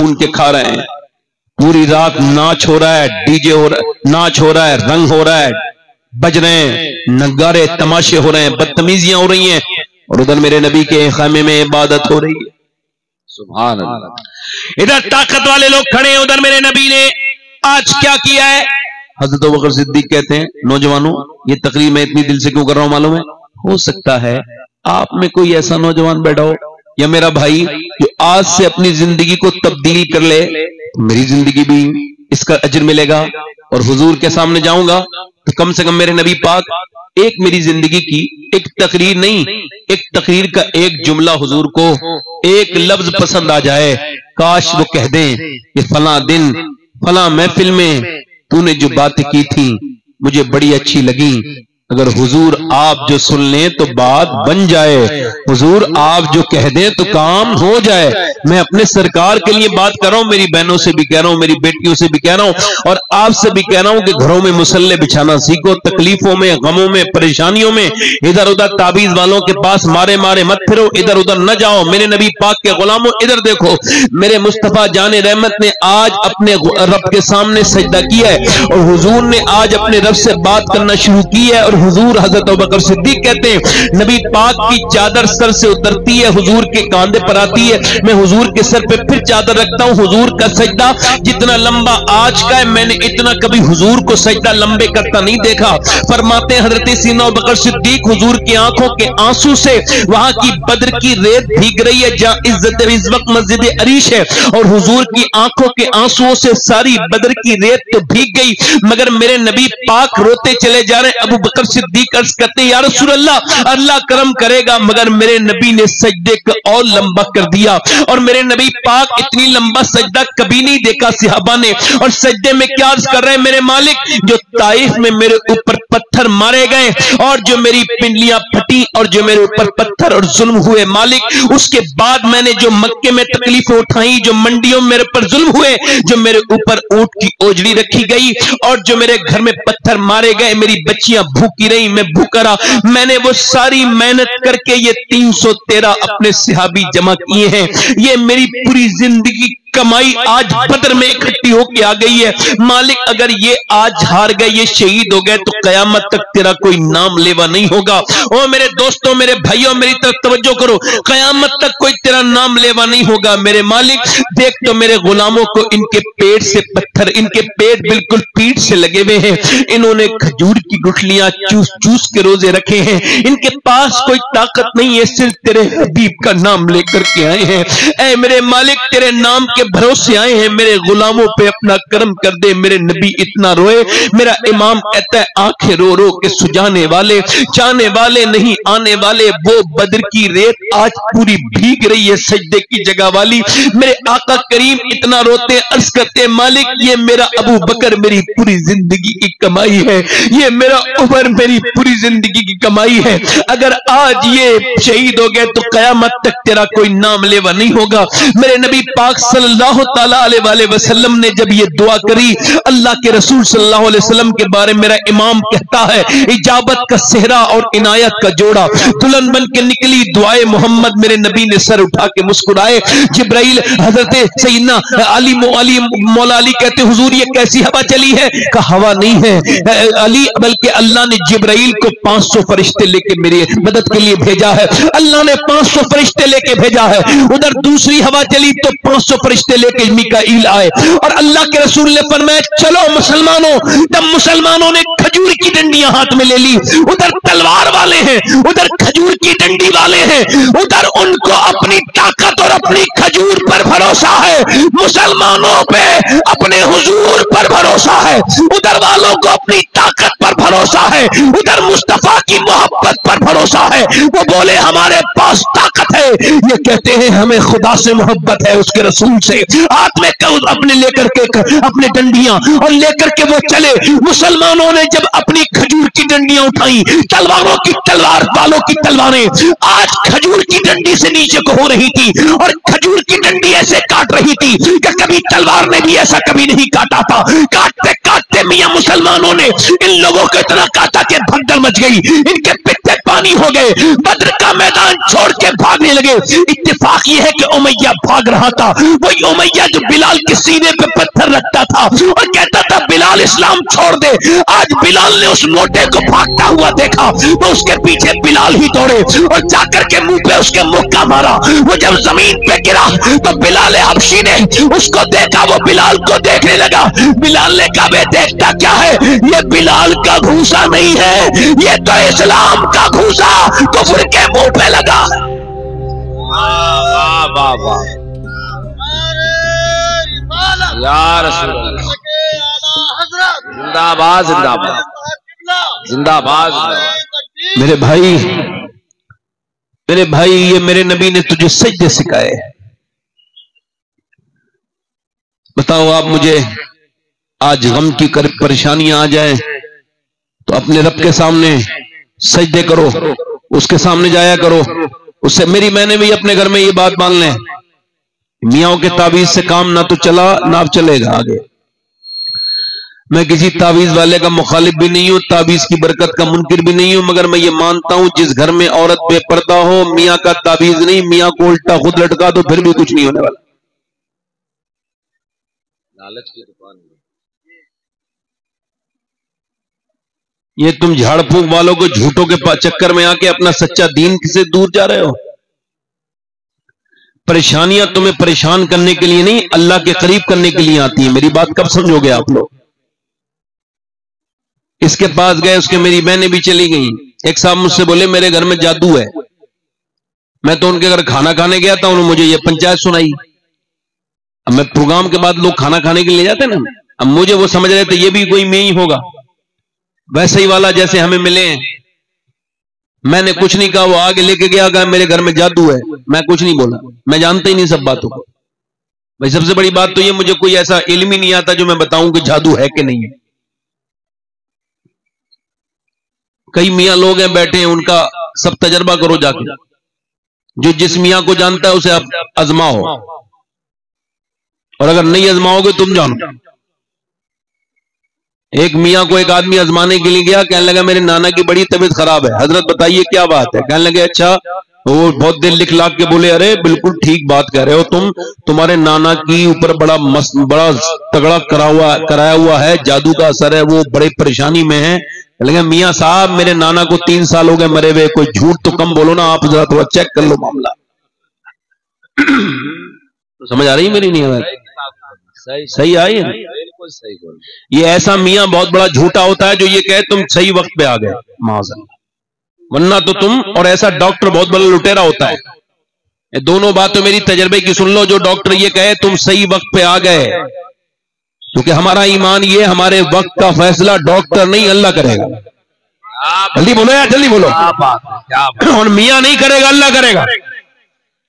भून के खा रहे हैं, पूरी रात नाच हो रहा है, डीजे हो रहा है, नाच हो रहा है, रंग हो रहा है, बज रहे हैं, नगारे तमाशे हो रहे हैं, बदतमीजियां हो रही हैं, और उधर मेरे नबी के खामे में इबादत हो रही है। सुभान अल्लाह। इधर ताकत वाले लोग खड़े हैं, उधर मेरे नबी ने आज क्या किया है। हजरत अबू बकर सिद्दीक कहते हैं, नौजवानों ये तकरीर मैं इतनी दिल से क्यों कर रहा हूं मालूम है? हो सकता है आप में कोई ऐसा नौजवान बैठा हो या मेरा भाई जो आज से अपनी जिंदगी को तब्दील कर ले, मेरी जिंदगी भी इसका अजर मिलेगा, और हुजूर के सामने जाऊंगा तो कम से कम मेरे नबी पाक एक मेरी जिंदगी की एक तकरीर नहीं, एक तकरीर का एक जुमला हुजूर को एक लफ्ज पसंद आ जाए, काश वो कह दें कि फला दिन फला महफिल में तूने जो बातें की थी मुझे बड़ी अच्छी लगी। अगर हुजूर आप जो सुन लें तो बात बन जाए, हुजूर आप जो कह दें तो काम हो जाए। मैं अपने सरकार के लिए बात कर रहा हूं, मेरी बहनों से भी कह रहा हूं, मेरी बेटियों से भी कह रहा हूं, और आपसे भी कह रहा हूं कि घरों में मुसल्ले बिछाना सीखो। तकलीफों में, गमों में, परेशानियों में इधर उधर ताबीज वालों के पास मारे मारे मत फिरो, इधर उधर न जाओ। मेरे नबी पाक के गुलामों इधर देखो, मेरे मुस्तफा जाने रहमत ने आज अपने रब के सामने सजदा किया है, और हुजूर ने आज अपने रब से बात करना शुरू की है। और हुजूर हजरत अबू बकर सिद्दीक कहते हैं, नबी पाक की चादर सर से उतरती है, हुजूर के कांधे पर आती है, मैं हुजूर के सर पे फिर चादर रखता हूं। हुजूर का सजदा जितना लंबा आज का है, मैंने इतना कभी हुजूर को सजदा लंबे करता नहीं देखा। फरमाते हैं हजरत सीना अबू बकर सिद्दीक, हुजूर की आंखों के आंसू से वहां की बद्र की रेत भीग रही है जहां इज्जत इस वक्त मस्जिद अरीश है, और हुजूर की आंखों के आंसुओं से सारी बद्र की रेत तो भीग गई, मगर मेरे नबी पाक रोते चले जा रहे हैं। अबू बकर सिद्दीक अर्ज करते हैं, या रसूल अल्लाह, अल्लाह करम करेगा, मगर मेरे नबी ने सजदे को और लंबा कर दिया, और मेरे नबी पाक इतनी लंबा सजदा कभी नहीं देखा सहाबा ने। और सजदे में क्या अर्ज कर रहे हैं, मेरे मालिक जो ताइफ में मेरे ऊपर पत्थर मारे गए, और जो मेरी पिंडलियां फटी, और जो मेरे ऊपर पत्थर और जुल्म हुए मालिक, उसके बाद मैंने जो मक्के में तकलीफें उठाई, जो मंडियों में मेरे पर जुल्म हुए, जो मेरे ऊपर ऊंट की ओजड़ी रखी गई, और जो मेरे घर में पत्थर मारे गए, मेरी बच्चियां भूखी रही, मैं भूखा रहा, मैंने वो सारी मेहनत करके ये 313 अपने सहाबी जमा किए हैं। ये मेरी पूरी जिंदगी कमाई आज बदर में इकट्ठी होके आ गई है। मालिक अगर ये आज हार गए, ये शहीद हो गए, तो कयामत तक तेरा कोई नाम लेवा नहीं होगा। ओ मेरे दोस्तों, मेरे भाइयों, मेरी तरफ तवज्जो करो, कयामत तक कोई तेरा नाम लेवा नहीं होगा। मेरे मालिक देख तो मेरे गुलामों को इनके पेट से पत्थर, इनके पेट बिल्कुल पीठ से लगे हुए हैं, इन्होंने खजूर की गुठलियां चूस चूस के रोजे रखे हैं, इनके पास कोई ताकत नहीं है, सिर्फ तेरे हबीब का नाम लेकर के आए हैं। ऐ मेरे मालिक तेरे नाम के भरोसे आए हैं, मेरे गुलामों पे अपना करम कर दे। मेरे नबी इतना रोए, मेरा इमाम कहता है आंखें रो रो के सुझाने वाले, जाने वाले नहीं आने वाले, वो बद्र की रेत आज पूरी भीग रही है सजदे की जगह वाली। मेरे आका करीम इतना रोते, अर्ज करते मालिक ये मेरा अबू बकर मेरी पूरी जिंदगी की कमाई है, ये मेरा उमर मेरी पूरी जिंदगी की कमाई है, अगर आज ये शहीद हो गए तो कयामत तक तेरा कोई नाम लेवा नहीं होगा। मेरे नबी पाक सल्लल्लाहु ताला अलैहि वसल्लम ने जब ये दुआ करी, अल्लाह के रसूल सल्लल्लाहु अलैहि वसल्लम के बारे में मेरा इमाम कहता है, इजाबत का सेहरा और इनायत का जोड़ा, दुल्हन बन के निकली दुआए मोहम्मद, मेरे नबी ने सर उठा के मुस्कुराए। जिब्राइल हजरत सैयदना अली मौला अली कहते हुजूर ये कैसी हवा चली है? कहा हवा नहीं है अली, बल्कि अल्लाह ने जिब्राइल को 500 फरिश्ते लेके मेरी मदद के लिए भेजा है, अल्लाह ने 500 फरिश्ते लेके भेजा है। उधर दूसरी हवा चली तो 500 फरिश्ते लेके मिकाईल आए, और अल्लाह के रसूल ने फरमाया चलो मुसलमानों। जब मुसलमानों ने खजूर की डंडियां हाथ में ले ली, उधर तलवार वाले हैं, उधर खजूर की डंडी वाले हैं, उधर उनको अपनी ताकत और अपनी खजूर पर भरोसा है, मुसलमानों पे अपने हुजूर पर भरोसा है, उधर वालों को अपनी ताकत पर भरोसा है, उधर मुस्तफा की मोहब्बत पर भरोसा है। वो बोले हमारे पास ताकत है, ये कहते हैं हमें खुदा से मोहब्बत है, उसके रसूल से। हाथ में अपने लेकर के अपने डंडियां और लेकर के वो चले। मुसलमानों ने जब अपनी खजूर की डंडियां उठाई, तलवारों की तलवार वालों की तलवारें आज खजूर की डंडी से नीचे को हो रही थी, और खजूर की डंडी ऐसे काट रही थी कि कभी तलवार ने भी ऐसा कभी नहीं काटा था। काटते काटते मियां मुसलमानों ने इन लोगों को इतना काटा कि भगदड़ मच गई, इनके पित्ते पानी हो गए, बद्र का मैदान छोड़ के भागने लगे। इत्तेफाक ये है कि उमैया भाग रहा था, वो उमैया जो बिलाल के सीने पे पत्थर रखता था और कहता था बिलाल इस्लाम छोड़ दे, आज बिलाल ने उस मोटे को भागता हुआ देखा तो उसके पीछे बिलाल ही दौड़े और जाकर के मुंह पे उसके मुक्का मारा। वो जब जमीन पे गिरा तो बिलाल हबशी ने उसको देखा, वो बिलाल को देखने लगा। बिलाल ने कहा बे देखता क्या है, ये बिलाल का घूसा नहीं है, ये तो इस्लाम का घूसा कुफ्र के मुंह पे लगा। वाह वाह वाह या रसूल अल्लाह, जिंदाबाद जिंदाबाद जिंदाबाद। मेरे भाई ये मेरे नबी ने तुझे सजदे सिखाए। बताओ आप मुझे, आज गम की परेशानियां आ जाए तो अपने रब के सामने सजदे करो, उसके सामने जाया करो। उससे मैंने भी अपने घर में ये बात मान लें, मियाँ के ताबीज से काम ना तो चला ना अब चलेगा आगे। मैं किसी ताबीज वाले का मुखालिफ भी नहीं हूं, ताबीज की बरकत का मुनकिर भी नहीं हूं, मगर मैं ये मानता हूं जिस घर में औरत बेपर्दा हो, मियाँ का ताबीज नहीं, मियाँ को उल्टा खुद लटका दो फिर भी कुछ नहीं होने वाला। लालच की दुकान में ये तुम झाड़ फूक वालों को झूठों के चक्कर में आके अपना सच्चा दीन से दूर जा रहे हो। परेशानियां तुम्हें परेशान करने के लिए नहीं, अल्लाह के करीब करने के लिए आती है। मेरी बात कब समझोगे आप लोग? इसके पास गए, उसके मेरी बहनें भी चली गई। एक साहब मुझसे बोले मेरे घर में जादू है। मैं तो उनके घर खाना खाने गया था, उन्होंने मुझे ये पंचायत सुनाई। अब मैं प्रोग्राम के बाद लोग खाना खाने के लिए जाते ना, अब मुझे वो समझ रहे थे ये भी कोई मैं ही होगा, वैसे ही वाला जैसे हमें मिले हैं। मैंने कुछ नहीं कहा, वो आगे लेके गया, कहा मेरे घर में जादू है। मैं कुछ नहीं बोला, मैं जानता ही नहीं सब बातों को। भाई सबसे बड़ी बात तो ये, मुझे कोई ऐसा इल्म ही नहीं आता जो मैं बताऊं कि जादू है कि नहीं है। कई मियाँ लोग हैं बैठे हैं, उनका सब तजर्बा करो जाके। जो जिस मियाँ को जानता है उसे आप आजमाओ, और अगर नहीं आजमाओगे तुम जानो। एक मियाँ को एक आदमी आजमाने के लिए गया, कहने लगा मेरे नाना की बड़ी तबीयत खराब है, हजरत बताइए क्या बात है। कहने लगे अच्छा। वो बहुत देर लिख लाख के बोले अरे बिल्कुल ठीक बात कह रहे हो तुम्हारे नाना की ऊपर बड़ा तगड़ा कराया हुआ है, जादू का असर है, वो बड़ी परेशानी में है। लगे मियाँ साहब मेरे नाना को 3 साल हो गए मरे हुए, कोई झूठ तो कम बोलो ना, आप जरा थोड़ा चेक कर लो मामला। तो समझ आ रही है मेरी? नहीं आ रही? सही आई है? ये ऐसा मियाँ बहुत बड़ा झूठा होता है जो ये कहे तुम सही वक्त पे आ गए, माज़अल्लाह, वरना तो तुम, और ऐसा डॉक्टर बहुत बड़ा लुटेरा होता है। ये दोनों बातें मेरी तजर्बे की सुन लो। जो डॉक्टर ये कहे तुम सही वक्त पे आ गए, क्योंकि हमारा ईमान ये, हमारे वक्त का फैसला डॉक्टर नहीं अल्लाह करेगा। जल्दी बोलो यार, जल्दी बोलो। और मियाँ नहीं करेगा, अल्लाह करेगा।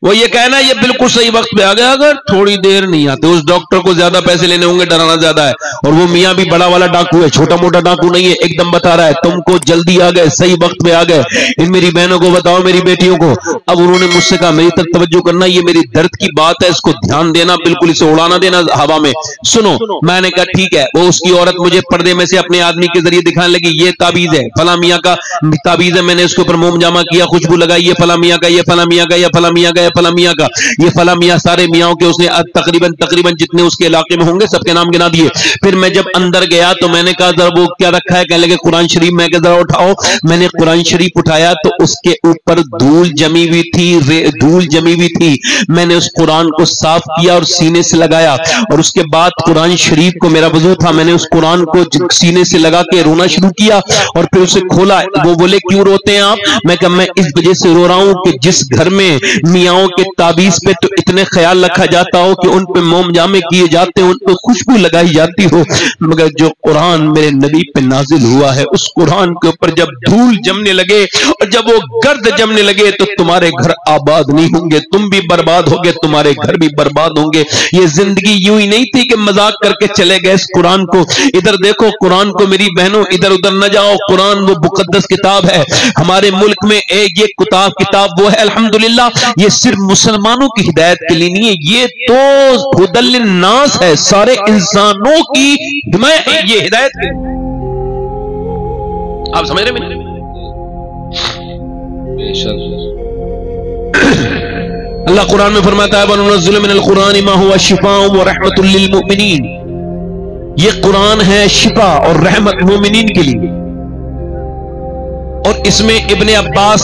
वो ये कहना ये बिल्कुल सही वक्त पे आ गया, अगर थोड़ी देर नहीं आते, उस डॉक्टर को ज्यादा पैसे लेने होंगे, डराना ज्यादा है। और वो मियाँ भी बड़ा वाला डाकू है, छोटा मोटा डाकू नहीं है, एकदम बता रहा है तुमको जल्दी आ गए, सही वक्त पे आ गए। इन मेरी बहनों को बताओ, मेरी बेटियों को। अब उन्होंने मुझसे कहा मेरी तरफ तवज्जो करना, ये मेरी दर्द की बात है, इसको ध्यान देना, बिल्कुल इसे उड़ाना देना हवा में। सुनो, मैंने कहा ठीक है। वो उसकी औरत मुझे पर्दे में से अपने आदमी के जरिए दिखाने लगी, ये ताबीज है, फला मियाँ का ताबीज है, मैंने इसके ऊपर मोम जामा किया, खुशबू लगाई, ये फला मियाँ का, ये फला मियाँ का, ये फला मियाँ का, फला मियाँ का, ये फला मियाँ। सारे मियाँ के उसने तकरीबन जितने उसके इलाके में होंगे सबके नाम गिना दिए। फिर मैं जब अंदर गया तो मैंने कहा जरा वो क्या रखा है? कहने लगे कुरान शरीफ। मैं जरा उठाओ। मैंने कुरान शरीफ उठाया तो उसके ऊपर धूल जमी हुई थी, मैंने उस कुरान को साफ किया और सीने से लगाया, और उसके बाद कुरान शरीफ को, मेरा वजू था, मैंने उस कुरान को सीने से लगा के रोना शुरू किया और फिर उसे खोला। वो बोले क्यों रोते हैं आप? मैं कहा मैं इस वजह से रो रहा हूं कि जिस घर में मियाओं के ताबीज पे तो इतने ख्याल रखा जाता हो कि उन पे मोम जामे किए जाते हैं, उन पे खुशबू लगाई जाती हो, मगर जो कुरान मेरे नबी पे नाजिल हुआ है, उस कुरान के ऊपर जब धूल जमने लगे और जब वो गर्द जमने लगे तो तुम्हारे घर आबाद नहीं होंगे, तुम भी बर्बाद होगे, तुम्हारे घर भी बर्बाद होंगे। ये जिंदगी यूं ही नहीं थी कि मजाक करके चले गए इस कुरान को। इधर देखो कुरान को मेरी बहनों, इधर उधर न जाओ, कुरान वो मुकद्दस किताब है। हमारे मुल्क में एक ये किताब वो है, अल्हम्दुलिल्लाह, ये सिर्फ मुसलमानों की हिदायत के लिए नहीं है, ये तो हुदल नास है, सारे इंसानों की ये हिदायत है। आप समझ रहे हैं? اللہ قرآن میں فرماتا ہے وَنُنَزِّلُ مِنَ الْقُرْآنِ مَا هُوَ شِفَاءٌ وَرَحْمَةٌ لِّلْمُؤْمِنِينَ، یہ قرآن ہے شفا اور رحمت مومنین کے لیے۔ اور اس میں ابن عباس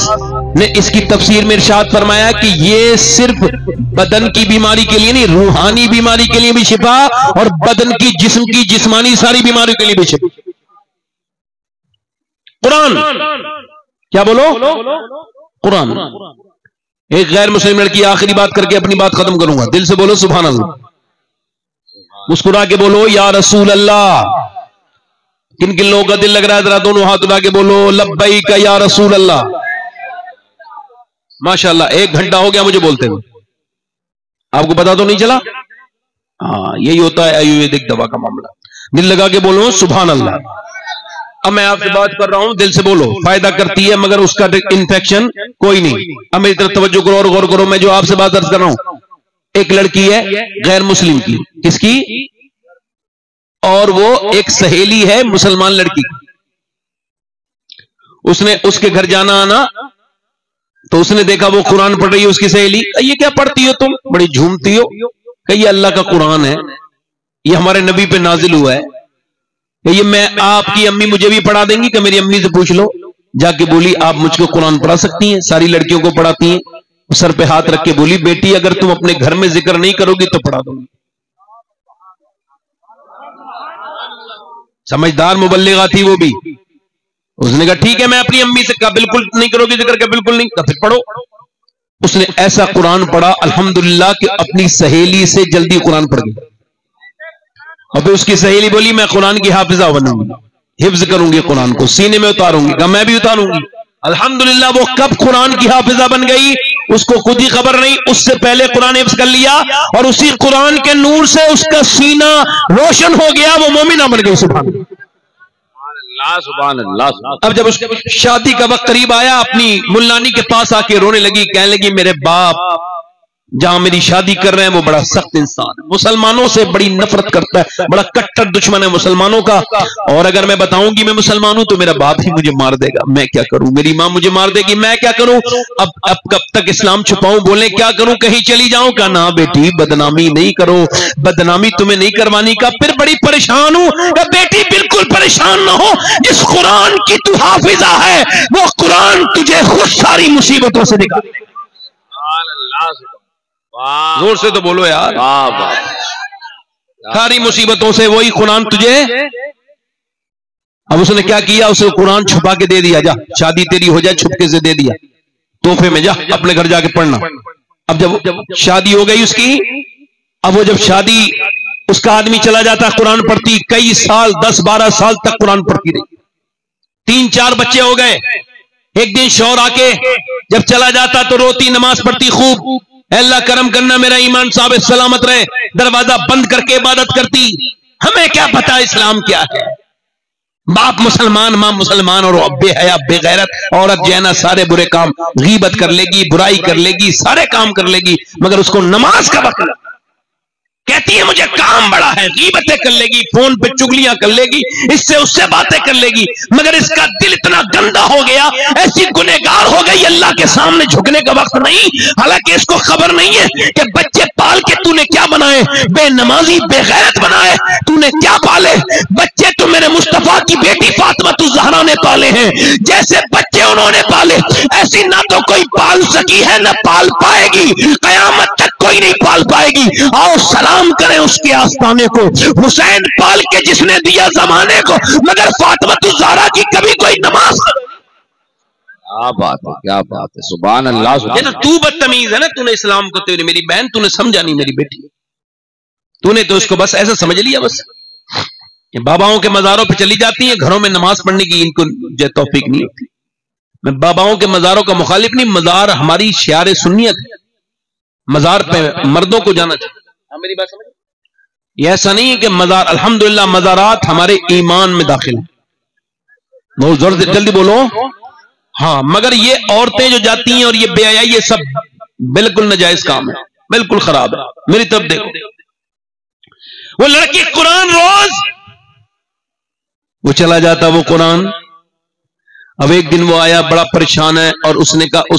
نے اس کی تفسیر میں ارشاد فرمایا کہ یہ صرف بدن کی بیماری کے لیے نہیں، روحانی بیماری کے لیے بھی شفا اور بدن کی جسم کی جسمانی ساری بیماری کے لیے بھی شفا۔ قرآن کیا بولو؟ قرآن۔ ایک غیر مسلم لڑکی آخری بات کر کے اپنی بات ختم کروں گا، دل سے بولو سبحان اللہ، مسکرا کے بولو یا رسول اللہ۔ کن کن لوگوں کا دل لگ رہا ہے ذرا دونوں ہاتھ اٹھا کے بولو لبیک یا رسول اللہ۔ ماشاءاللہ 1 گھنٹہ ہو گیا مجھے بولتے ہوئے، آپ کو پتا تو نہیں چلا؟ ہاں یہی ہوتا ہے آیورویدک دوا کا معاملہ، دل لگا کے بولو سبحان اللہ۔ اب میں آپ سے بات کر رہا ہوں، دل سے بولو، فائدہ کرتی ہے مگر اس کا انفیکشن کوئی نہیں۔ اب میری طرف توجہ کرو اور غور کرو، میں جو آپ سے بات عرض کر رہا ہوں، ایک لڑکی ہے غیر مسلم کی، کس کی؟ اور وہ ایک سہیلی ہے مسلمان لڑکی کی۔ اس نے اس کے گھر جانا آنا تو اس نے دیکھا وہ قرآن پڑھ رہی ہے، اس کی سہیلی، یہ کیا پڑھتی ہو تم، بڑی جھومتی ہو؟ کہ یہ اللہ کا قرآن ہے، یہ ہمارے نبی پہ نازل ہوا ہے، کہ یہ میں آپ کی امی مجھے بھی پڑھا دیں گی؟ کہ میری امی سے پوچھ لو۔ جا کے بولی آپ مجھ کو قرآن پڑھا سکتی ہیں؟ ساری لڑکیوں کو پڑھاتی ہیں۔ سر پہ ہاتھ رکھ کے بولی بیٹی اگر تم اپنے گھر میں ذکر نہیں کرو گی تو پڑھا دوں گی۔ سمجھدار مبلغہ تھی وہ بھی، اس نے کہا ٹھیک ہے میں اپنی امی سے کہا بالکل نہیں کرو گی ذکر، کہ بالکل نہیں، کہا پھر پڑھو۔ اس نے ایسا قرآن پڑھا الحمدللہ کہ اپنی سہیلی سے جلدی قرآن پڑھ گئی۔ اور پھر اس کی سہیلی بولی میں قرآن کی حافظہ بنوں گی، حفظ کروں گی، قرآن کو سینے میں اتاروں گی۔ کہا میں بھی اتاروں گی۔ الحمدللہ وہ کب قرآن کی حافظہ بن گئی اس کو خود ہی خبر نہیں، اس سے پہلے قرآن حفظ کر لیا اور اسی قرآن کے نور سے اس کا سینہ روشن ہو گیا، وہ مومنہ بن گئی۔ سبحان اللہ سبحان اللہ۔ اب جب اس شادی کا وقت قریب آیا، اپنی ملانی کے پاس آ کے رونے لگی، کہنے لگی میرے باپ جہاں میری شادی کر رہے ہیں وہ بڑا سخت انسان ہے، مسلمانوں سے بڑی نفرت کرتا ہے، بڑا کٹر دشمن ہے مسلمانوں کا، اور اگر میں بتاؤں گی میں مسلمان ہوں تو میرا باپ ہی مجھے مار دے گا، میں کیا کروں؟ میری ماں مجھے مار دے گی، میں کیا کروں؟ اب کب تک اسلام چھپاؤں؟ بولے کیا کروں، کہیں چلی جاؤں؟ کہا نہ بیٹی بدنامی نہیں کرو، بدنامی تمہیں نہیں کروانی۔ کا پھر بڑی پریشان ہوں۔ کہ بیٹی بالکل پریشان نہ ہو، جس قرآن کی تو حافظہ ہے وہ قرآن تجھے خود ساری مصیبتوں سے نکالے گا۔ زور سے تو بولو یار، ساری مصیبتوں سے وہی قرآن تجھے۔ اب اس نے کیا کیا، اسے قرآن چھپا کے دے دیا، جا شادی تیری ہو جائے چھپکے سے دے دیا تحفے میں، جا اپنے گھر جا کے پڑھنا۔ اب جب شادی ہو گئی اس کی، اب وہ جب شادی اس کا آدمی چلا جاتا قرآن پڑھتی، کئی سال 10-12 سال تک قرآن پڑھتی رہی، 3-4 بچے ہو گئے۔ ایک دن شوہر آ کے جب چلا جاتا تو روتی، نماز پڑھتی خوب، اے اللہ کرم کرنا میرا ایمان ثابت سلامت رہے، دروازہ بند کر کے عبادت کرتی۔ ہمیں کیا پتا اسلام کیا ہے، باپ مسلمان ماں مسلمان، اور بے حیا بے غیرت عورت جو ہے نا سارے برے کام، غیبت کر لے گی، برائی کر لے گی، سارے کام کر لے گی، مگر اس کو نماز کا وقت کہتی ہے مجھے کام بڑا ہے، غیبتیں کر لے گی، فون پہ چگلیاں کر لے گی، اس سے باتیں کر لے گی، مگر اس کا دل اتنا گندا ہو گیا، ایسی گنہگار ہو گئی اللہ کے سامنے جھکنے کا وقت نہیں۔ حالانکہ اس کو خبر نہیں ہے کہ بچے پال کے تو نے کیا بنائے، بے نمازی بے غیرت بنائے، تو نے کیا پالے بچے، تو میرے مصطفیٰ کی بیٹی فاطمہ الزہرا نے پالے ہیں، جیسے بچے انہوں نے پالے ایسی نہ تو کوئی پال سکی ہے نہ پال پائے گی، قیامت تک کوئی نہیں پال پائے گی۔ آؤ سلام کریں اس کے آستانے کو، حسین پال کے جس نے دیا زمانے کو، مگر فاطمہ الزہرا کی کبھی کوئی نماز۔ کیا بات ہے، کیا بات ہے، سبحان اللہ۔ یہ تو بدتمیز ہے نا، تو نے اسلام کو میری بہن تو نے سمجھا نہیں، میری بیٹی تو نے تو اس کو بس ایسا سمجھ لیا، بس کہ باباؤں کے مزاروں پہ چلی جاتی ہیں، گھروں میں نماز پڑھنے کی ان کو جو توفیق نہیں ہوتی۔ میں باباؤں کے مزاروں کا مخالف نہیں، مزار ہماری شعار سنیت ہے، مزار پہ مردوں کو جانا چاہیے، میری بات سمجھ؟ یہ ایسا نہیں ہے کہ مزار، الحمدللہ مزارات ہمارے ایمان میں داخل ہیں، بہت زور سے جلدی بولو ہاں، مگر یہ عورتیں جو جاتی ہیں اور یہ بے حیائی، یہ سب بالکل ناجائز کام ہے، بالکل خراب ہے۔ میری طرف دیکھو، وہ لڑکی قرآن روز وہ چلا جاتا، وہ قرآن اب ایک دن وہ آیا بڑا پریشان ہے اور اس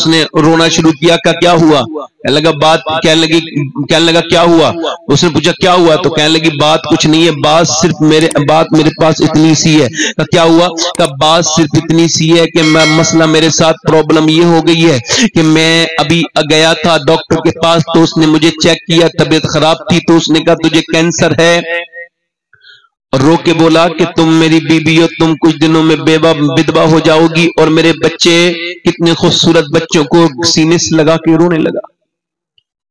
نے رونا شروع کیا کہ کیا ہوا؟ کہنے لگا کیا ہوا؟ اس نے پوچھا کیا ہوا؟ تو کہنے لگی بات کچھ نہیں ہے، بات میرے پاس اتنی سی ہے۔ کہ کیا ہوا؟ کہ بات صرف اتنی سی ہے کہ مسئلہ میرے ساتھ پرابلم یہ ہو گئی ہے کہ میں ابھی گیا تھا ڈاکٹر کے پاس، تو اس نے مجھے چیک کیا، طبیعت خراب تھی، تو اس نے کہا تجھے کینسر ہے۔ اور رو کے بولا کہ تم میری بیوی ہو، تم کچھ دنوں میں بدوا ہو جاؤ گی، اور میرے بچے کتنے خوبصورت بچوں کو سینے سے لگا کے رونے لگا۔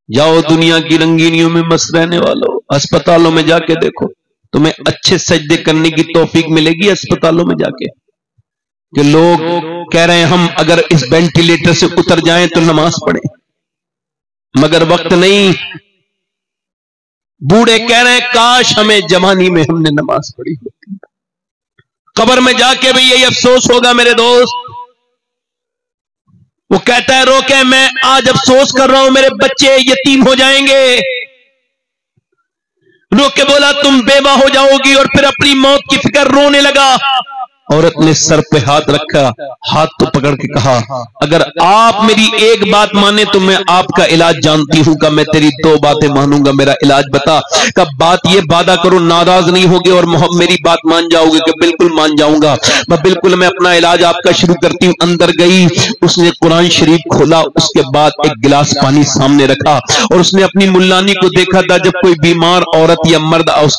جاؤ دنیا کی رنگینیوں میں مست رہنے والوں، اسپتالوں میں جا کے دیکھو، تمہیں اچھے سجدے کرنے کی توفیق ملے گی اسپتالوں میں جا کے، کہ لوگ کہہ رہے ہیں ہم اگر اس وینٹیلیٹر سے اتر جائیں تو نماز پڑھیں، مگر وقت نہیں۔ بوڑھے کہہ رہے ہیں کاش ہمیں جوانی میں ہم نے نماز پڑھی ہوتی۔ قبر میں جا کے بھی یہی افسوس ہوگا میرے دوست۔ وہ کہتا ہے رو کے میں آج افسوس کر رہا ہوں میرے بچے یتیم ہو جائیں گے۔ رو کے بولا تم بیوہ ہو جاؤ گی، اور پھر اپنی موت کی فکر رونے لگا۔ عورت نے سر پہ ہاتھ رکھا، ہاتھ تو پکڑ کے کہا اگر آپ میری ایک بات مانے تو میں آپ کا علاج جانتی ہوں، کہ میں تیری دو باتیں مانوں گا، میرا علاج بتا۔ کہ بات یہ وعدہ کرو ناراض نہیں ہوگے اور میری بات مان جاؤ گے؟ کہ بالکل مان جاؤں گا۔ میں اپنا علاج آپ کا شروع کرتی ہوں۔ اندر گئی، اس نے قرآن شریف کھولا، اس کے بعد ایک گلاس پانی سامنے رکھا، اور اس نے اپنی ملانی کو دیکھا تھا جب کوئی بیمار عورت یا مرد اس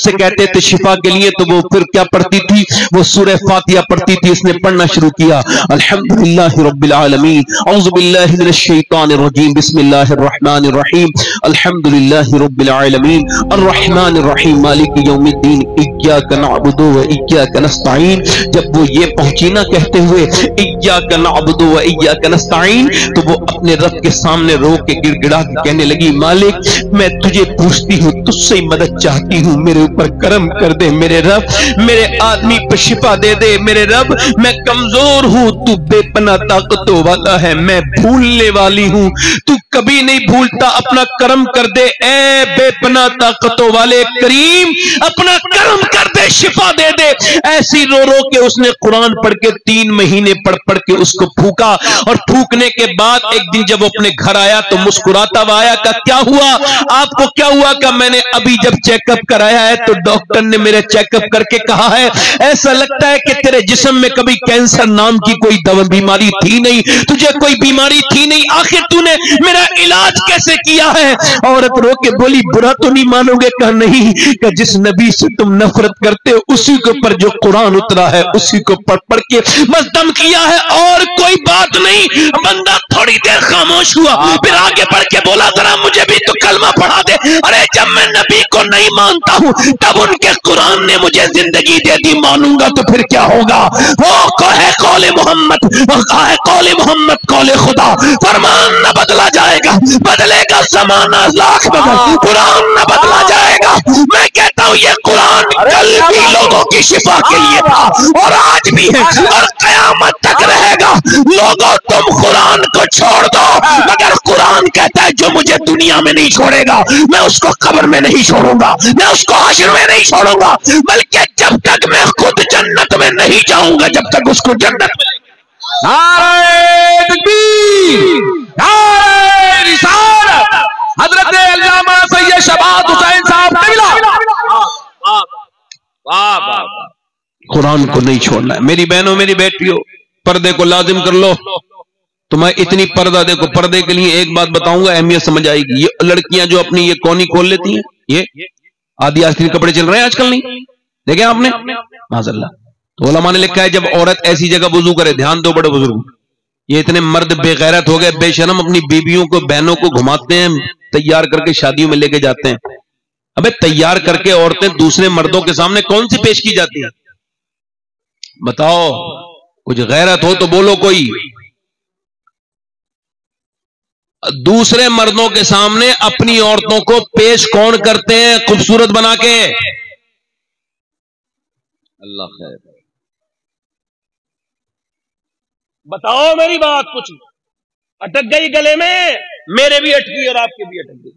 سے کہتے تھے شفا کے لیے، تو وہ پھر کیا پڑھتی تھی؟ وہ سورہ فاتحہ پڑھتی تھی۔ اس نے پڑھنا شروع کیا الحمدللہ رب العالمین، اعوذ باللہ من الشیطان الرجیم، بسم اللہ الرحمن الرحیم، الحمدللہ رب العالمین الرحمن الرحیم مالک یوم الدین، ایاک نعبد و ایاک نستعین۔ جب وہ یہ پہنچی نا کہتے ہوئے ایاک نعبد و ایاک نستعین، تو وہ اپنے رب کے سامنے رو کے گڑ گڑا کے کہنے لگی مالک میں تجھے پوچھتی ہوں، تجھ سے مدد چاہتی ہوں، میرے اوپر کرم کر دے میرے رب، میرے آدمی پہ شفا دے دے میرے رب، میں کمزور ہوں، تو بے پناہ طاقتوں والا ہے، میں بھولنے والی ہوں، تو کبھی نہیں بھولتا، اپنا کرم کر دے اے بے پناہ طاقتوں والے کریم، اپنا کرم کر دے، شفا دے دے۔ ایسی رو رو کے اس نے قرآن پڑھ کے 3 مہینے پڑھ کے اس کو پھونکا، اور پھونکنے کے بعد ایک دن جب اپنے گھر آیا تو مسکراتا ہوا آیا کہ کیا ہوا آپ کو؟ کیا ہوا؟ کہ میں نے ابھی جب چیک اپ کرایا ہے تو ڈاکٹر نے میرے چیک اپ کر کے کہا ہے ایسا لگتا ہے کہ تیرے جسم میں کبھی کینسر نام کی کوئی بیماری تھی نہیں، تجھے کوئی بیماری تھی نہیں، آخر تو نے میرا علاج کیسے کیا ہے؟ عورت رو کے بولی برا تو نہیں مانو گے؟ کہ نہیں، کہ جس نبی سے تم نفرت کرتے ہو اسی کے اوپر جو قرآن اترا ہے اسی کو پڑھ کے بس دم کیا ہے، اور کوئی بات نہیں۔ بندہ تھوڑی دیر خاموش ہوا، پھر آگے بڑھ کے بولا ذرا مجھے بھی تو کلمہ پڑھا دے۔ ارے جب میں نبی کو نہیں مانتا ہوں تب ان کے قرآن نے مجھے زندگی دے دی، مانوں گا تو پھر کیا ہوگا؟ وہ ہے قول محمد، ہے قول محمد قول خدا، فرمان نہ بدلا جائے گا، بدلے گا زمانہ لاکھ بدل، قرآن نہ بدلا جائے گا۔ میں کہتا ہوں یہ قرآن کل بھی لوگوں کی شفا کے لیے تھا اور آج بھی ہے اور قیامت تک رہے گا۔ لوگوں تم قرآن کو چھوڑ دو، مگر قرآن کہتا ہے جو مجھے دنیا میں نہیں چھوڑے گا میں اس کو قبر میں نہیں چھوڑوں گا، میں اس کو حشر میں نہیں چھوڑوں گا، بلکہ جب تک میں خود جنت میں نہیں جاؤں گا جب تک اس کو جنت میں۔ نعرہ تکبیر، نعرہ رسالت، حضرت علامہ سید شباب حسین صاحب قرآن کو نہیں چھوڑنا ہے۔ میری بہنوں میری بیٹیوں، پردے کو لازم کر لو۔ تمہیں اتنی پردہ دیکھو، پردے کے لیے ایک بات بتاؤں گا اہمیت سمجھ آئے گی۔ یہ لڑکیاں جو اپنی یہ کونی کھول لیتی ہیں، یہ آدھی آستین کپڑے چل رہے ہیں آج کل، نہیں دیکھیں آپ نے؟ معاذاللہ۔ تو علماء نے لکھا ہے جب عورت ایسی جگہ وضو کرے، دھیان دو بڑے بزرگ، یہ اتنے مرد بے غیرت ہو گئے بے شرم، اپنی بیویوں کو بہنوں کو گھماتے ہیں، تیار کر کے شادیوں میں لے کے جاتے ہیں۔ ابے تیار کر کے عورتیں دوسرے مردوں کے سامنے کون سی پیش کی جاتی ہیں؟ بتاؤ، کچھ غیرت ہو تو بولو کوئی۔ دوسرے مردوں کے سامنے اپنی عورتوں کو پیش کون کرتے ہیں خوبصورت بنا کے؟ اللہ خیر۔ بتاؤ میری بات، کچھ اٹک گئی گلے میں؟ میرے بھی اٹکی اور آپ کے بھی اٹک گئی۔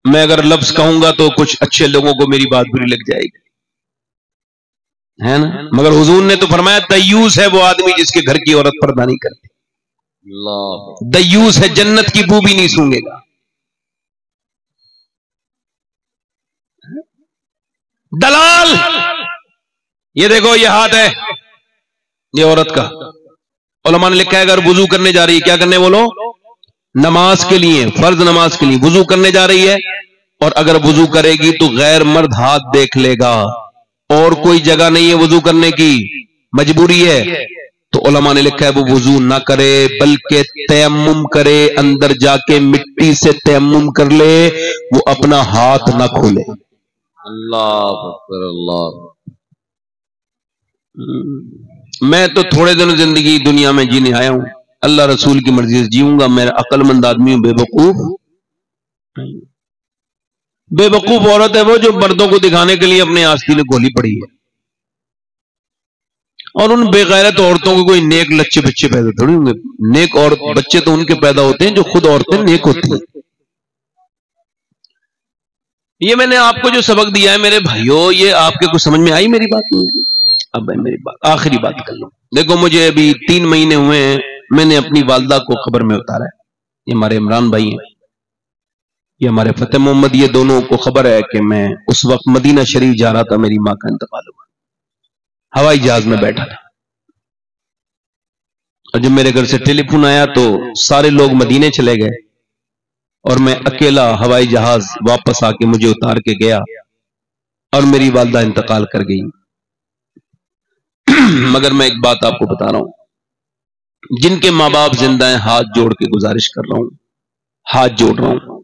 मैं अगर लफ्ज कहूंगा तो कुछ अच्छे लोगों को मेरी बात बुरी लग जाएगी, है ना। मगर हुजूर ने तो फरमाया दयूस है वो आदमी जिसके घर की औरत पर्दा नहीं करती। दयूस है, जन्नत की बू भी नहीं सूंघेगा। दलाल, ये देखो ये हाथ है, ये औरत का। उलमा ने लिखा है अगर वुजू करने जा रही है, क्या करने बोलो, नमाज के लिए, फर्ज नमाज के लिए वुजू करने जा रही है, और अगर वुजू करेगी तो गैर मर्द हाथ देख लेगा, और कोई जगह नहीं है वुजू करने की, मजबूरी है, तो उलमा ने लिखा है वो वुजू ना करे बल्कि तयम्मुम करे, अंदर जाके मिट्टी से तयम्मुम कर ले, वो अपना हाथ ना खोले। अल्लाह अकबर अल्लाह। मैं तो थोड़े दिन जिंदगी दुनिया में जीने आया हूं, अल्लाह रसूल की मर्जी से जीऊंगा। मैं अक्लमंद आदमी हूं, बेवकूफ औरत है वो जो मर्दों को दिखाने के लिए अपने आस्तीन में गोली पड़ी है, और उन बेगैरत औरतों को कोई नेक लच्चे बच्चे पैदा थोड़ी होंगे। नेक और बच्चे तो उनके पैदा होते हैं जो खुद औरतें नेक होती हैं। ये मैंने आपको जो सबक दिया है मेरे भाइयों, ये आपके कुछ समझ में आई मेरी बात? नहीं। अब भाई मेरी बात, आखिरी बात कर लो। देखो मुझे अभी 3 महीने हुए हैं, मैंने अपनी वालदा को खबर में उतारा है। ये हमारे इमरान भाई हैं, ये हमारे फतेह मोहम्मद, ये दोनों को खबर है कि मैं उस वक्त मदीना शरीफ जा रहा था, मेरी माँ का इंतकाल हुआ, हवाई जहाज में बैठा था, और जब मेरे घर से टेलीफोन आया तो सारे लोग मदीने चले गए, और मैं अकेला हवाई जहाज वापस आके मुझे उतार के गया, और मेरी वालदा इंतकाल कर गई। मगर मैं एक बात आपको बता रहा हूं, जिनके माँ बाप जिंदा हैं, हाथ जोड़ के गुजारिश कर रहा हूं, हाथ जोड़ रहा हूं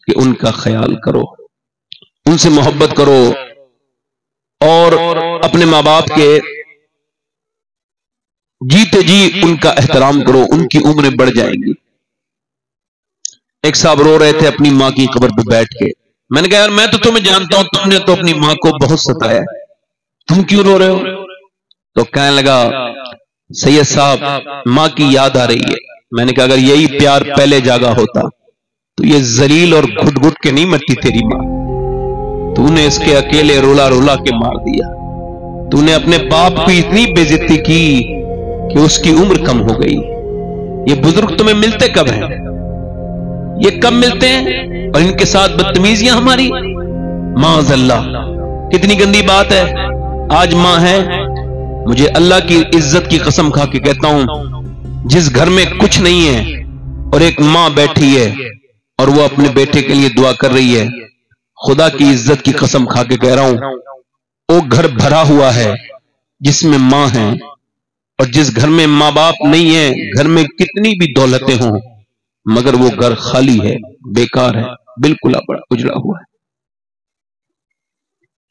कि उनका ख्याल करो, उनसे मोहब्बत करो, और अपने माँ बाप के जीते जी उनका एहतराम करो, उनकी उम्रें बढ़ जाएंगी। एक साहब रो रहे थे अपनी माँ की कब्र पे बैठ के। मैंने कहा यार मैं तो तुम्हें जानता हूं, तुमने तो अपनी माँ को बहुत सताया, तुम क्यों रो रहे हो? तो कहने लगा सैयद साहब माँ की याद आ रही है। मैंने कहा अगर यही प्यार पहले जागा होता तो ये जलील और घुट घुट के नहीं मरती तेरी माँ, तूने इसके अकेले रोला रोला के मार दिया। तूने अपने बाप की इतनी बेइज्जती की कि उसकी उम्र कम हो गई। ये बुजुर्ग तुम्हें मिलते कब हैं? ये कब मिलते हैं? और इनके साथ बदतमीजियां हमारी, माअज़ल्लाह, कितनी गंदी बात है। आज माँ है, मुझे अल्लाह की इज्जत की कसम खा के कहता हूं, जिस घर में कुछ नहीं है और एक माँ बैठी है और वो अपने बेटे के लिए दुआ कर रही है, खुदा की इज्जत की कसम खा के कह रहा हूं, वो घर भरा हुआ है जिसमें माँ है। और जिस घर में माँ बाप नहीं है, घर में कितनी भी दौलतें हों, मगर वो घर खाली है, बेकार है, बिल्कुल उजड़ा हुआ है।